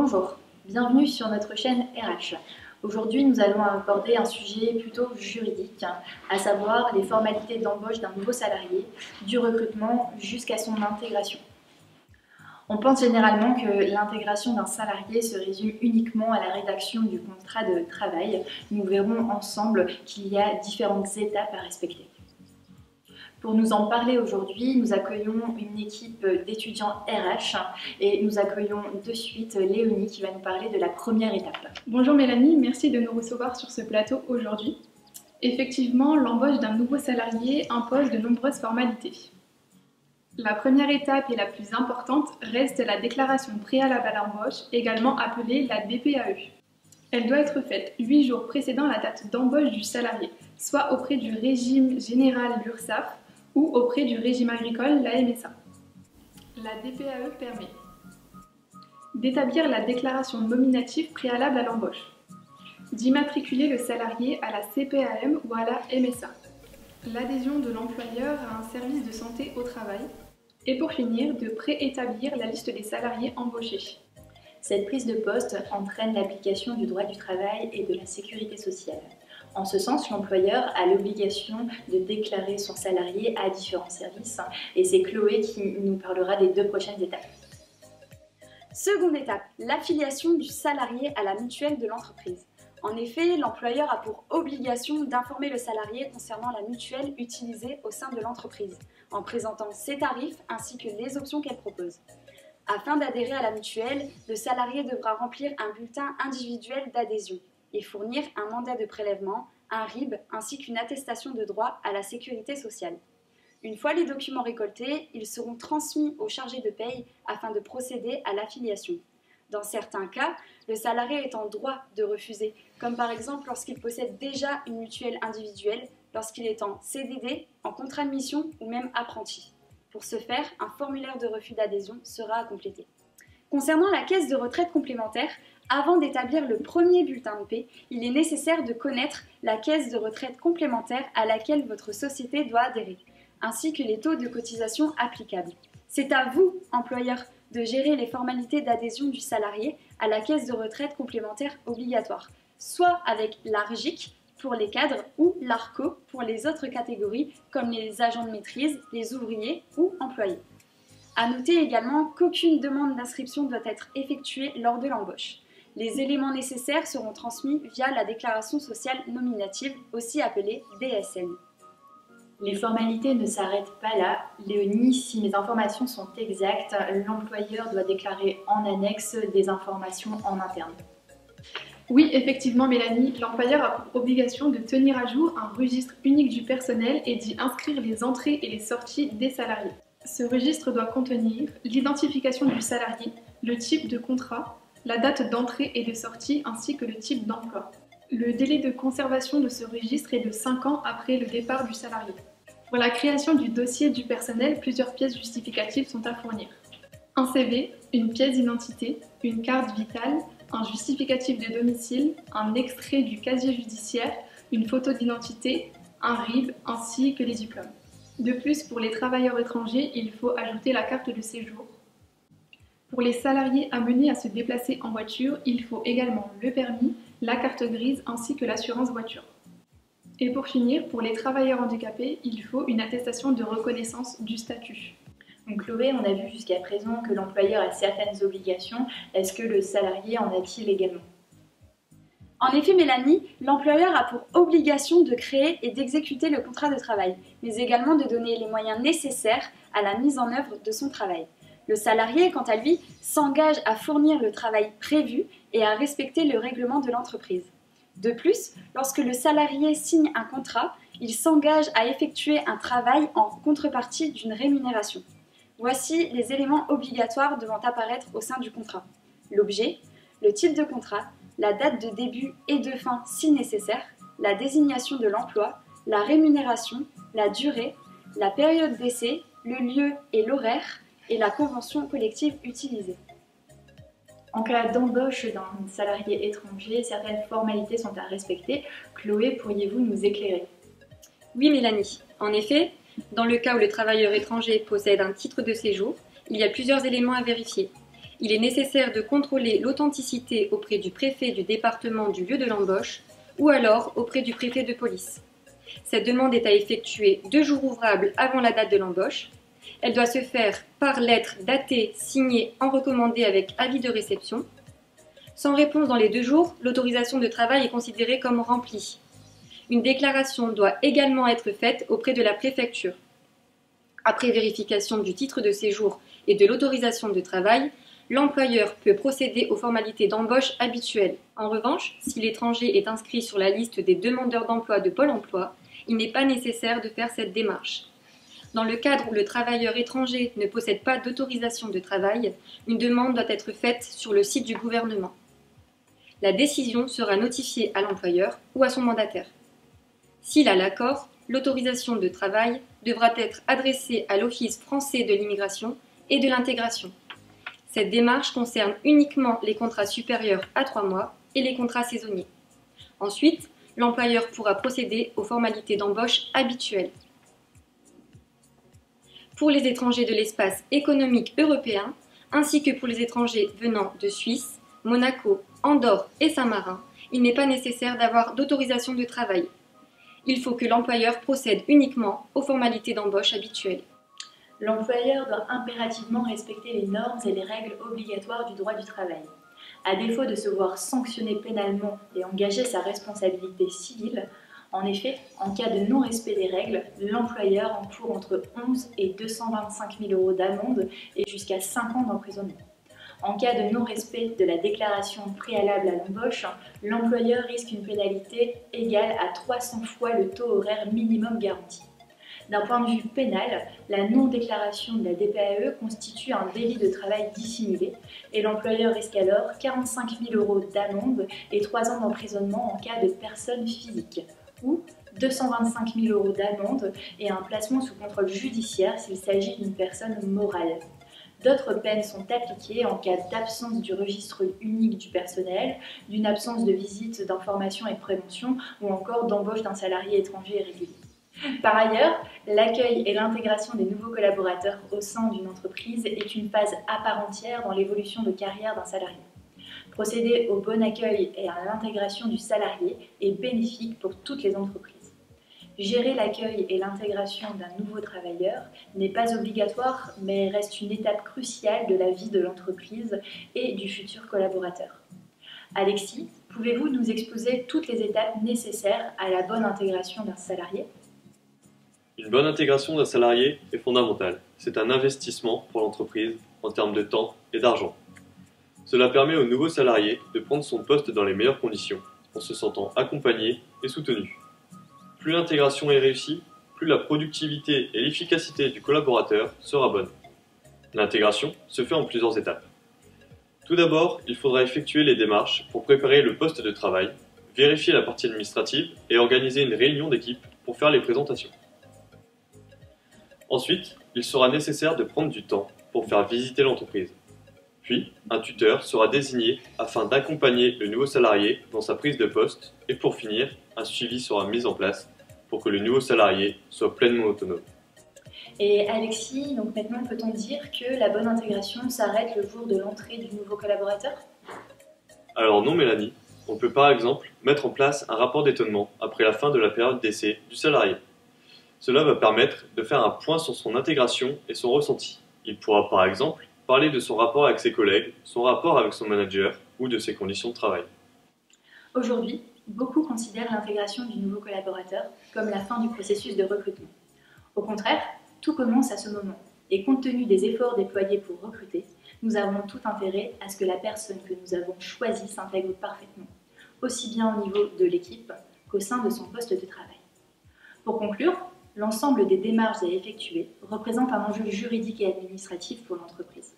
Bonjour, bienvenue sur notre chaîne RH. Aujourd'hui, nous allons aborder un sujet plutôt juridique, à savoir les formalités d'embauche d'un nouveau salarié, du recrutement jusqu'à son intégration. On pense généralement que l'intégration d'un salarié se résume uniquement à la rédaction du contrat de travail. Nous verrons ensemble qu'il y a différentes étapes à respecter. Pour nous en parler aujourd'hui, nous accueillons une équipe d'étudiants RH et nous accueillons de suite Léonie qui va nous parler de la première étape. Bonjour Mélanie, merci de nous recevoir sur ce plateau aujourd'hui. Effectivement, l'embauche d'un nouveau salarié impose de nombreuses formalités. La première étape et la plus importante reste la déclaration préalable à l'embauche, également appelée la DPAE. Elle doit être faite 8 jours précédant la date d'embauche du salarié, soit auprès du régime général l'URSSAF ou auprès du régime agricole, la MSA. La DPAE permet d'établir la déclaration nominative préalable à l'embauche, d'immatriculer le salarié à la CPAM ou à la MSA, l'adhésion de l'employeur à un service de santé au travail, et pour finir, de préétablir la liste des salariés embauchés. Cette prise de poste entraîne l'application du droit du travail et de la sécurité sociale. En ce sens, l'employeur a l'obligation de déclarer son salarié à différents services et c'est Chloé qui nous parlera des 2 prochaines étapes. Seconde étape, l'affiliation du salarié à la mutuelle de l'entreprise. En effet, l'employeur a pour obligation d'informer le salarié concernant la mutuelle utilisée au sein de l'entreprise, en présentant ses tarifs ainsi que les options qu'elle propose. Afin d'adhérer à la mutuelle, le salarié devra remplir un bulletin individuel d'adhésion et fournir un mandat de prélèvement, un RIB ainsi qu'une attestation de droit à la sécurité sociale. Une fois les documents récoltés, ils seront transmis au chargé de paye afin de procéder à l'affiliation. Dans certains cas, le salarié est en droit de refuser, comme par exemple lorsqu'il possède déjà une mutuelle individuelle, lorsqu'il est en CDD, en contrat de mission ou même apprenti. Pour ce faire, un formulaire de refus d'adhésion sera à compléter. Concernant la caisse de retraite complémentaire, avant d'établir le premier bulletin de paie, il est nécessaire de connaître la caisse de retraite complémentaire à laquelle votre société doit adhérer, ainsi que les taux de cotisation applicables. C'est à vous, employeur, de gérer les formalités d'adhésion du salarié à la caisse de retraite complémentaire obligatoire, soit avec l'ARGIC pour les cadres ou l'ARCO pour les autres catégories comme les agents de maîtrise, les ouvriers ou employés. À noter également qu'aucune demande d'inscription doit être effectuée lors de l'embauche. Les éléments nécessaires seront transmis via la déclaration sociale nominative, aussi appelée DSN. Les formalités ne s'arrêtent pas là. Léonie, si mes informations sont exactes, l'employeur doit déclarer en annexe des informations en interne. Oui, effectivement Mélanie, l'employeur a pour obligation de tenir à jour un registre unique du personnel et d'y inscrire les entrées et les sorties des salariés. Ce registre doit contenir l'identification du salarié, le type de contrat, la date d'entrée et de sortie ainsi que le type d'emploi. Le délai de conservation de ce registre est de 5 ans après le départ du salarié. Pour la création du dossier du personnel, plusieurs pièces justificatives sont à fournir. Un CV, une pièce d'identité, une carte vitale, un justificatif de domicile, un extrait du casier judiciaire, une photo d'identité, un RIB ainsi que les diplômes. De plus, pour les travailleurs étrangers, il faut ajouter la carte de séjour. Pour les salariés amenés à se déplacer en voiture, il faut également le permis, la carte grise ainsi que l'assurance voiture. Et pour finir, pour les travailleurs handicapés, il faut une attestation de reconnaissance du statut. Donc Chloé, on a vu jusqu'à présent que l'employeur a certaines obligations. Est-ce que le salarié en a-t-il également ? En effet, Mélanie, l'employeur a pour obligation de créer et d'exécuter le contrat de travail, mais également de donner les moyens nécessaires à la mise en œuvre de son travail. Le salarié, quant à lui, s'engage à fournir le travail prévu et à respecter le règlement de l'entreprise. De plus, lorsque le salarié signe un contrat, il s'engage à effectuer un travail en contrepartie d'une rémunération. Voici les éléments obligatoires devant apparaître au sein du contrat. L'objet, le type de contrat, la date de début et de fin si nécessaire, la désignation de l'emploi, la rémunération, la durée, la période d'essai, le lieu et l'horaire et la convention collective utilisée. En cas d'embauche d'un salarié étranger, certaines formalités sont à respecter. Chloé, pourriez-vous nous éclairer ? Oui, Mélanie. En effet, dans le cas où le travailleur étranger possède un titre de séjour, il y a plusieurs éléments à vérifier. il est nécessaire de contrôler l'authenticité auprès du préfet du département du lieu de l'embauche ou alors auprès du préfet de police. Cette demande est à effectuer 2 jours ouvrables avant la date de l'embauche. Elle doit se faire par lettre datée, signée en recommandé avec avis de réception. Sans réponse dans les 2 jours, l'autorisation de travail est considérée comme remplie. Une déclaration doit également être faite auprès de la préfecture. Après vérification du titre de séjour et de l'autorisation de travail, l'employeur peut procéder aux formalités d'embauche habituelles. En revanche, si l'étranger est inscrit sur la liste des demandeurs d'emploi de Pôle emploi, il n'est pas nécessaire de faire cette démarche. Dans le cadre où le travailleur étranger ne possède pas d'autorisation de travail, une demande doit être faite sur le site du gouvernement. La décision sera notifiée à l'employeur ou à son mandataire. S'il a l'accord, l'autorisation de travail devra être adressée à l'Office français de l'immigration et de l'intégration. Cette démarche concerne uniquement les contrats supérieurs à 3 mois et les contrats saisonniers. Ensuite, l'employeur pourra procéder aux formalités d'embauche habituelles. Pour les étrangers de l'espace économique européen, ainsi que pour les étrangers venant de Suisse, Monaco, Andorre et Saint-Marin, il n'est pas nécessaire d'avoir d'autorisation de travail. Il faut que l'employeur procède uniquement aux formalités d'embauche habituelles. L'employeur doit impérativement respecter les normes et les règles obligatoires du droit du travail. À défaut de se voir sanctionner pénalement et engager sa responsabilité civile, en effet, en cas de non-respect des règles, l'employeur encourt entre 11 et 225 000 € d'amende et jusqu'à 5 ans d'emprisonnement. En cas de non-respect de la déclaration préalable à l'embauche, l'employeur risque une pénalité égale à 300 fois le taux horaire minimum garanti. D'un point de vue pénal, la non-déclaration de la DPAE constitue un délit de travail dissimulé et l'employeur risque alors 45 000 € d'amende et 3 ans d'emprisonnement en cas de personne physique, ou 225 000 € d'amende et un placement sous contrôle judiciaire s'il s'agit d'une personne morale. D'autres peines sont appliquées en cas d'absence du registre unique du personnel, d'une absence de visite d'information et de prévention ou encore d'embauche d'un salarié étranger irrégulier. Par ailleurs, l'accueil et l'intégration des nouveaux collaborateurs au sein d'une entreprise est une phase à part entière dans l'évolution de carrière d'un salarié. Procéder au bon accueil et à l'intégration du salarié est bénéfique pour toutes les entreprises. Gérer l'accueil et l'intégration d'un nouveau travailleur n'est pas obligatoire, mais reste une étape cruciale de la vie de l'entreprise et du futur collaborateur. Alexis, pouvez-vous nous exposer toutes les étapes nécessaires à la bonne intégration d'un salarié ? Une bonne intégration d'un salarié est fondamentale. C'est un investissement pour l'entreprise en termes de temps et d'argent. Cela permet au nouveau salarié de prendre son poste dans les meilleures conditions, en se sentant accompagné et soutenu. Plus l'intégration est réussie, plus la productivité et l'efficacité du collaborateur sera bonne. L'intégration se fait en plusieurs étapes. Tout d'abord, il faudra effectuer les démarches pour préparer le poste de travail, vérifier la partie administrative et organiser une réunion d'équipe pour faire les présentations. Ensuite, il sera nécessaire de prendre du temps pour faire visiter l'entreprise. Puis, un tuteur sera désigné afin d'accompagner le nouveau salarié dans sa prise de poste et pour finir, un suivi sera mis en place pour que le nouveau salarié soit pleinement autonome. Et Alexis, donc maintenant peut-on dire que la bonne intégration s'arrête le jour de l'entrée du nouveau collaborateur ? Alors non Mélanie, on peut par exemple mettre en place un rapport d'étonnement après la fin de la période d'essai du salarié. Cela va permettre de faire un point sur son intégration et son ressenti. Il pourra par exemple parler de son rapport avec ses collègues, son rapport avec son manager ou de ses conditions de travail. Aujourd'hui, beaucoup considèrent l'intégration du nouveau collaborateur comme la fin du processus de recrutement. Au contraire, tout commence à ce moment, et compte tenu des efforts déployés pour recruter, nous avons tout intérêt à ce que la personne que nous avons choisie s'intègre parfaitement, aussi bien au niveau de l'équipe qu'au sein de son poste de travail. Pour conclure, l'ensemble des démarches à effectuer représente un enjeu juridique et administratif pour l'entreprise.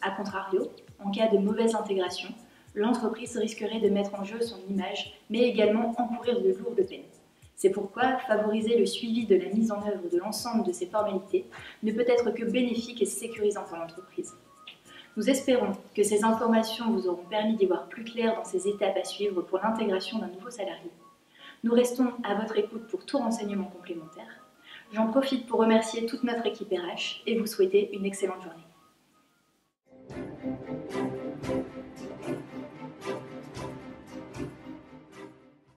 A contrario, en cas de mauvaise intégration, l'entreprise risquerait de mettre en jeu son image, mais également encourir de lourdes peines. C'est pourquoi favoriser le suivi de la mise en œuvre de l'ensemble de ces formalités ne peut être que bénéfique et sécurisant pour l'entreprise. Nous espérons que ces informations vous auront permis d'y voir plus clair dans ces étapes à suivre pour l'intégration d'un nouveau salarié. Nous restons à votre écoute pour tout renseignement complémentaire. J'en profite pour remercier toute notre équipe RH et vous souhaiter une excellente journée.